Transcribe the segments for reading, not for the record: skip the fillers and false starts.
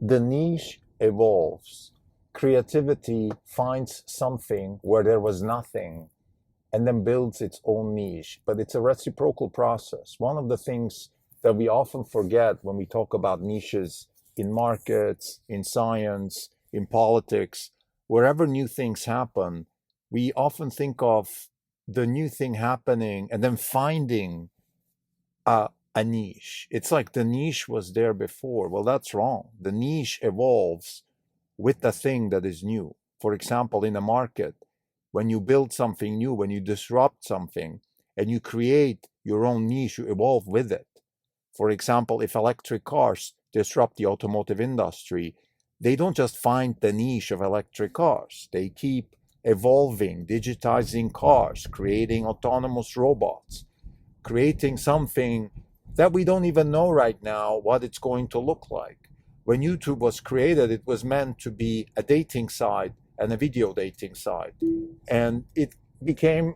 The niche evolves. Creativity finds something where there was nothing and then builds its own niche. But it's a reciprocal process. One of the things that we often forget when we talk about niches in markets, in science, in politics, wherever new things happen, we often think of the new thing happening and then finding a niche. It's like the niche was there before. Well, that's wrong. The niche evolves with the thing that is new. For example, in a market, when you build something new, when you disrupt something and you create your own niche, you evolve with it. For example, if electric cars disrupt the automotive industry, they don't just find the niche of electric cars. They keep evolving, digitizing cars, creating autonomous robots, creating something that we don't even know right now what it's going to look like. When YouTube was created, it was meant to be a dating site and a video dating site. And it became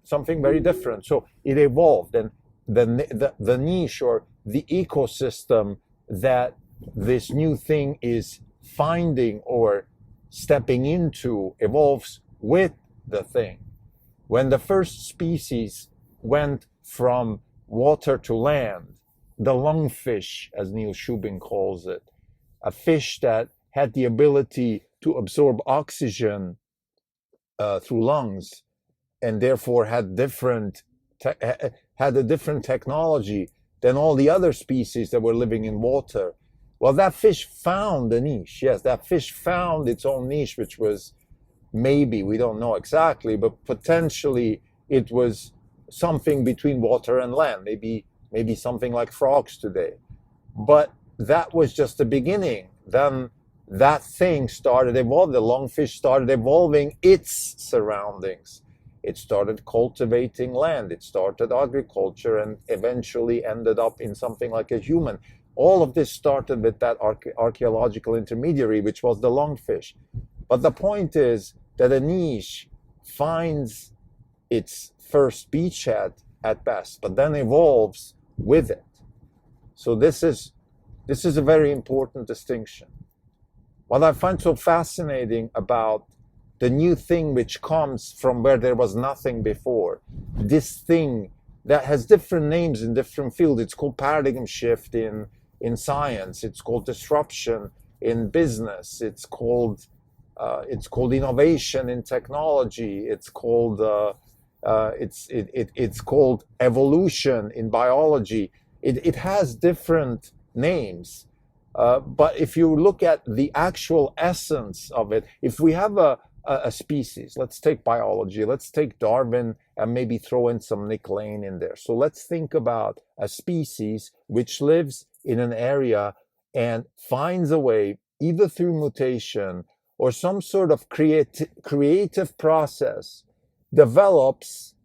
something very different. So it evolved, and the niche or the ecosystem that this new thing is finding or stepping into evolves with the thing. When the first species went from water to land, the lungfish, as Neil Shubin calls it, a fish that had the ability to absorb oxygen through lungs and therefore had a different technology than all the other species that were living in water. Well, that fish found a niche. Yes, that fish found its own niche, which was maybe, we don't know exactly, but potentially it was something between water and land, maybe something like frogs today. But that was just the beginning. Then that thing started evolving. The lungfish started evolving its surroundings. It started cultivating land. It started agriculture and eventually ended up in something like a human. All of this started with that archaeological intermediary, which was the lungfish. But the point is that a niche finds its first beachhead at best, but then evolves with it. So this is a very important distinction. What I find so fascinating about the new thing which comes from where there was nothing before, this thing that has different names in different fields. It's called paradigm shift in science. It's called disruption in business. It's called innovation in technology. It's called it's called evolution in biology. It has different names. But if you look at the actual essence of it, if we have a species, let's take biology, let's take Darwin and maybe throw in some Nick Lane in there. So let's think about a species which lives in an area and finds a way, either through mutation or some sort of creative process, develops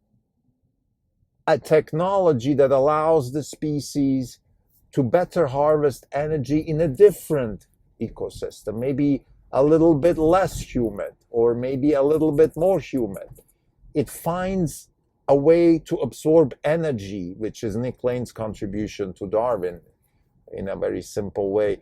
a technology that allows the species to better harvest energy in a different ecosystem, maybe a little bit less humid or maybe a little bit more humid. It finds a way to absorb energy, which is Nick Lane's contribution to Darwin in a very simple way.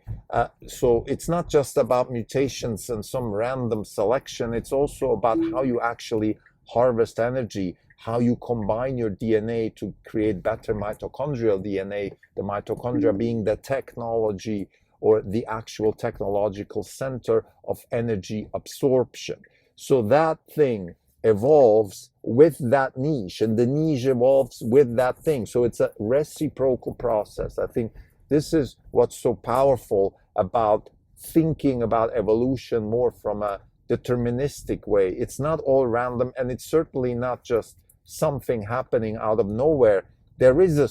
So it's not just about mutations and some random selection. It's also about how you actually harvest energy, how you combine your DNA to create better mitochondrial DNA, the mitochondria being the technology or the actual technological center of energy absorption. So that thing evolves with that niche, and the niche evolves with that thing. So it's a reciprocal process. I think this is what's so powerful about thinking about evolution more from a deterministic way. It's not all random, and it's certainly not just something happening out of nowhere. There is an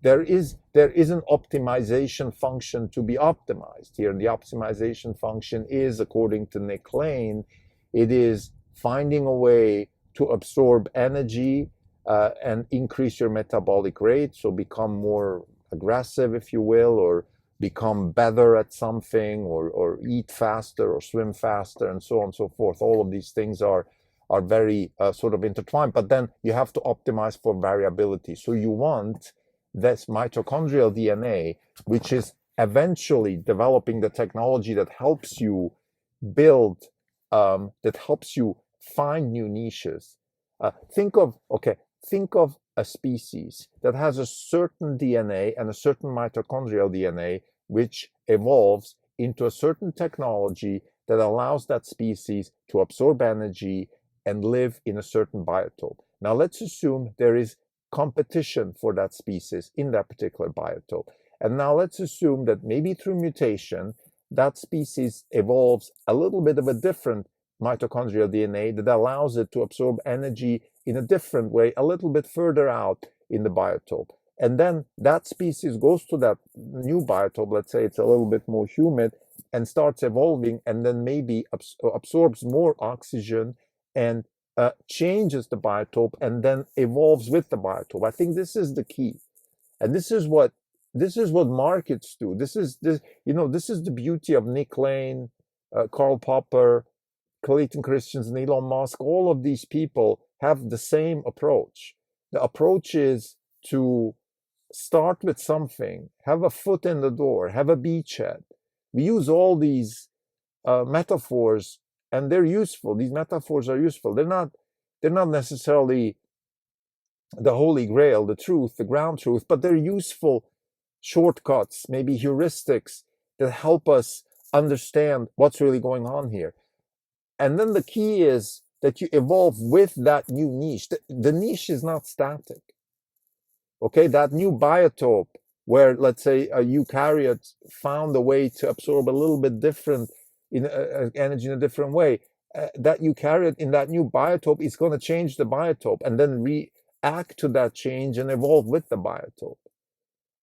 optimization function to be optimized here. The optimization function is, according to Nick Lane, it is finding a way to absorb energy and increase your metabolic rate, so become more aggressive, if you will, or become better at something, or eat faster or swim faster, and so on and so forth. All of these things are very sort of intertwined, but then you have to optimize for variability. So you want this mitochondrial DNA, which is eventually developing the technology that helps you build, that helps you find new niches. Think of a species that has a certain DNA and a certain mitochondrial DNA, which evolves into a certain technology that allows that species to absorb energy and live in a certain biotope. Now, let's assume there is competition for that species in that particular biotope. And now let's assume that maybe through mutation, that species evolves a little bit of a different mitochondrial DNA that allows it to absorb energy in a different way, a little bit further out in the biotope. And then that species goes to that new biotope, let's say it's a little bit more humid, and starts evolving, and then maybe absorbs more oxygen and changes the biotope and then evolves with the biotope. I think this is the key. And this is what markets do. This is the beauty of Nick Lane, Karl Popper, Clayton Christensen, and Elon Musk. All of these people have the same approach. The approach is to start with something, have a foot in the door, have a beachhead. We use all these metaphors, and they're useful. These metaphors are useful. They're not necessarily the holy grail, the truth, the ground truth, but they're useful shortcuts, maybe heuristics that help us understand what's really going on here. And then the key is that you evolve with that new niche. The niche is not static. Okay, that new biotope where, let's say, a eukaryote found a way to absorb a little bit different energy in a different way. That eukaryote in that new biotope is going to change the biotope and then react to that change and evolve with the biotope.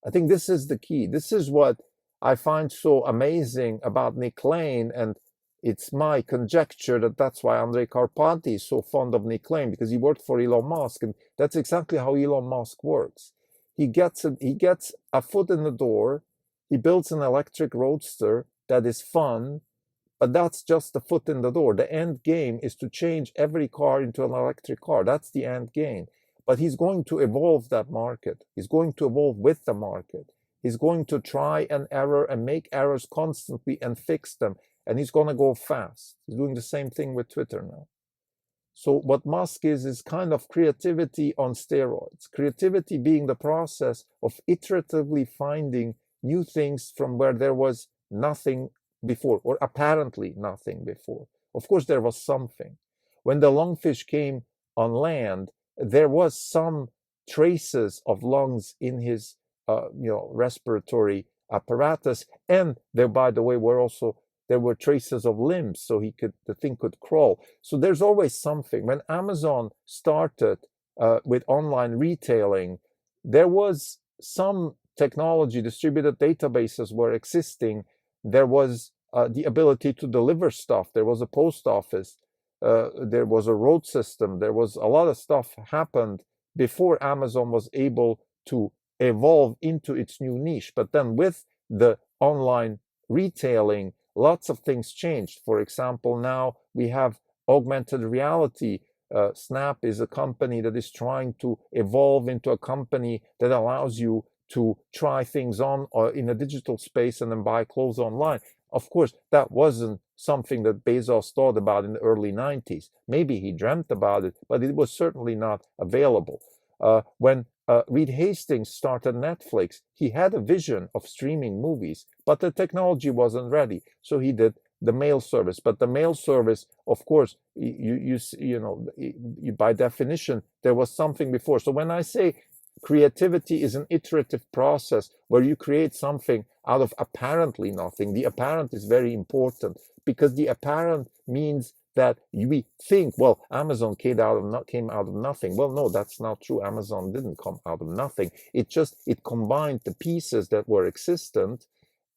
I think this is the key. This is what I find so amazing about Nick Lane, and it's my conjecture that that's why Andrej Karpathy is so fond of Nick Lane, because he worked for Elon Musk, and that's exactly how Elon Musk works. He gets a foot in the door, he builds an electric roadster that is fun, but that's just the foot in the door. The end game is to change every car into an electric car. That's the end game. But he's going to evolve that market. He's going to evolve with the market. He's going to try and error and make errors constantly and fix them. And he's going to go fast. He's doing the same thing with Twitter now. So what Musk is kind of creativity on steroids. Creativity being the process of iteratively finding new things from where there was nothing before, or apparently nothing before. Of course, there was something. When the lungfish came on land, there was some traces of lungs in his respiratory apparatus, and there, by the way, there were traces of limbs, so the thing could crawl. So there's always something. When Amazon started with online retailing, there was some technology. Distributed databases were existing. There was the ability to deliver stuff. There was a post office. There was a road system. There was a lot of stuff happened before Amazon was able to evolve into its new niche. But then with the online retailing, lots of things changed. For example, now we have augmented reality. Snap is a company that is trying to evolve into a company that allows you to try things on in a digital space and then buy clothes online. Of course, that wasn't something that Bezos thought about in the early 90s. Maybe he dreamt about it, but it was certainly not available. When Reed Hastings started Netflix, he had a vision of streaming movies, but the technology wasn't ready. So he did the mail service. But the mail service, of course, by definition, there was something before. So when I say creativity is an iterative process where you create something out of apparently nothing, the apparent is very important, because the apparent means that we think, well, Amazon came out of nothing. Well, no, that's not true. Amazon didn't come out of nothing. It combined the pieces that were existent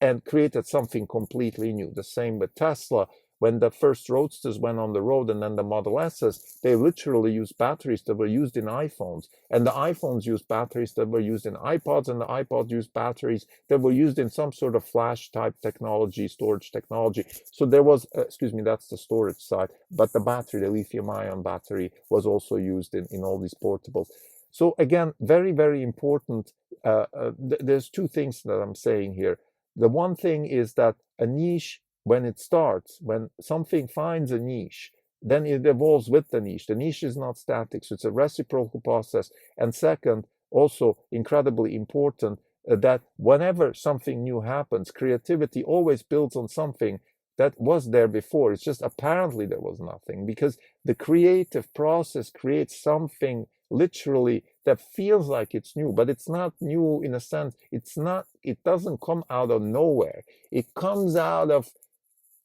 and created something completely new. The same with Tesla. When the first Roadsters went on the road, and then the Model S's, they literally used batteries that were used in iPhones. And the iPhones used batteries that were used in iPods, and the iPods used batteries that were used in some sort of flash type technology, storage technology. So there was, that's the storage side, but the battery, the lithium ion battery, was also used in all these portables. So again, very, very important. There's two things that I'm saying here. the one thing is that a niche, when it starts, when something finds a niche, then it evolves with the niche. The niche is not static, so it's a reciprocal process. And second, also incredibly important, that whenever something new happens, creativity always builds on something that was there before. It's just apparently there was nothing, because the creative process creates something literally that feels like it's new, but it's not new in a sense. It doesn't come out of nowhere. It comes out of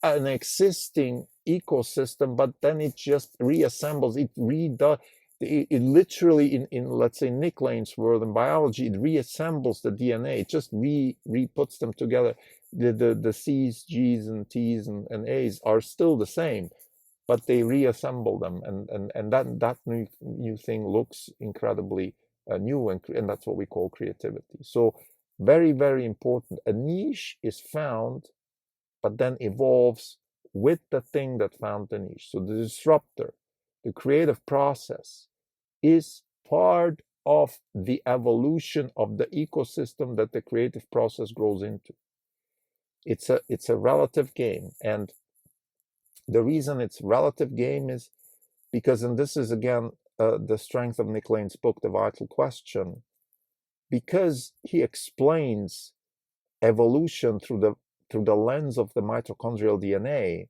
an existing ecosystem, but then it just reassembles, it literally, in let's say Nick Lane's world in biology, it reassembles the DNA. It just puts them together. The C's, G's, and T's, and A's are still the same, but they reassemble them, and that new thing looks incredibly new, and that's what we call creativity. So very, very important. A niche is found, but then evolves with the thing that found the niche. So the disruptor, the creative process, is part of the evolution of the ecosystem that the creative process grows into. It's a relative game, and the reason it's relative game is because, and this is again the strength of Nick Lane's book, The Vital Question, because he explains evolution through the lens of the mitochondrial DNA.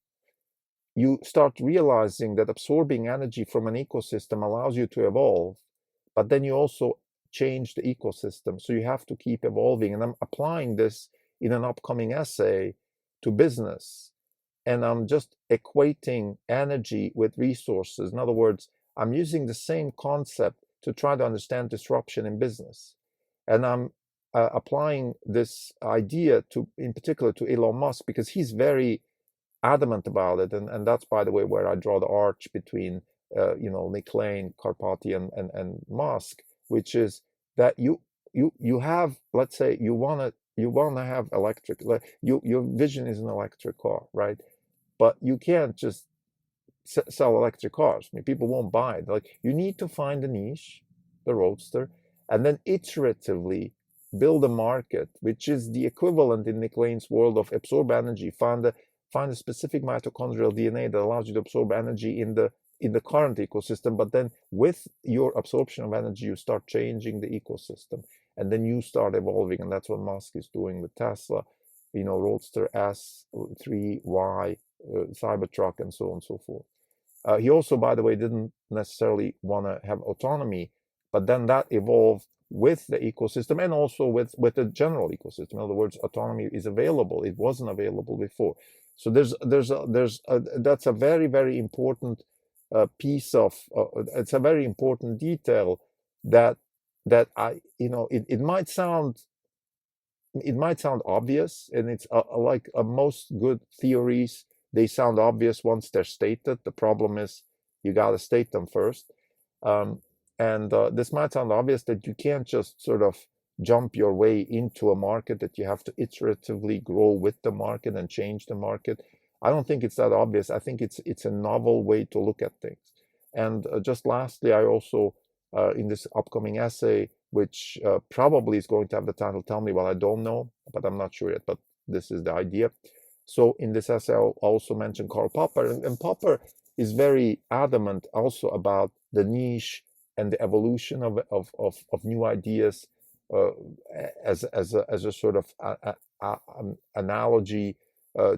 You start realizing that absorbing energy from an ecosystem allows you to evolve, but then you also change the ecosystem. So you have to keep evolving. And I'm applying this in an upcoming essay to business. And I'm just equating energy with resources. In other words, I'm using the same concept to try to understand disruption in business. And I'm applying this idea in particular to Elon Musk, because he's very adamant about it, and that's, by the way, where I draw the arch between Nick Lane, Karpati, and Musk, which is that you have, let's say, you wanna have electric, your vision is an electric car, right? But you can't just sell electric cars. I mean, people won't buy it. Like, you need to find a niche, the roadster, and then iteratively build a market, which is the equivalent in Nick Lane's world of absorb energy. Find a specific mitochondrial DNA that allows you to absorb energy in the current ecosystem, but then with your absorption of energy, you start changing the ecosystem, and then you start evolving, and that's what Musk is doing with Tesla, Roadster S, 3Y, Cybertruck, and so on and so forth. He also, by the way, didn't necessarily want to have autonomy, but then that evolved with the ecosystem and also with the general ecosystem. In other words, autonomy is available. It wasn't available before. So that's a very, very important piece of it's a very important detail that it might sound obvious, and it's like most good theories, they sound obvious once they're stated. The problem is you got to state them first. And this might sound obvious, that you can't just sort of jump your way into a market, that you have to iteratively grow with the market and change the market. I don't think it's that obvious. I think it's a novel way to look at things. And just lastly, I also, in this upcoming essay, which probably is going to have the title, Tell Me What I Don't Know, but I'm not sure yet, but this is the idea. So in this essay, I'll also mention Karl Popper, and Popper is very adamant also about the niche and the evolution of new ideas as a sort of analogy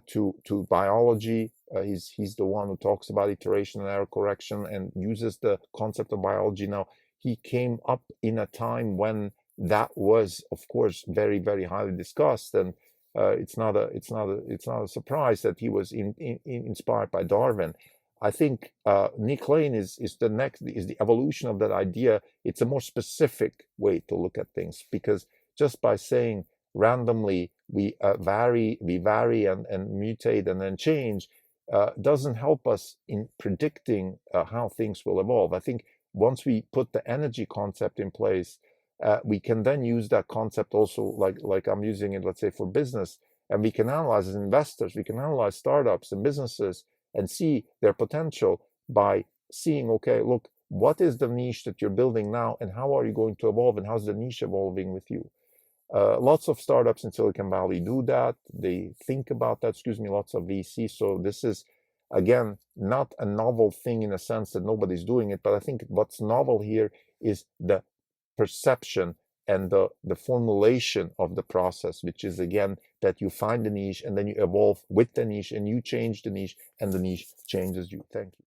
to biology. He's the one who talks about iteration and error correction and uses the concept of biology. Now, he came up in a time when that was, of course, very, very highly discussed, and it's not a surprise that he was inspired by Darwin. I think Nick Lane is the evolution of that idea. It's a more specific way to look at things, because just by saying randomly we vary and mutate and then change doesn't help us in predicting how things will evolve. I think once we put the energy concept in place, we can then use that concept also, like I'm using it, let's say, for business, and we can analyze as investors, we can analyze startups and businesses and see their potential by seeing, okay, look, what is the niche that you're building now, and how are you going to evolve, and how's the niche evolving with you? Lots of startups in Silicon Valley do that. They think about that, lots of VC. So this is, again, not a novel thing in a sense that nobody's doing it, but I think what's novel here is the perception and the formulation of the process, which is, again, that you find the niche and then you evolve with the niche and you change the niche and the niche changes you. Thank you.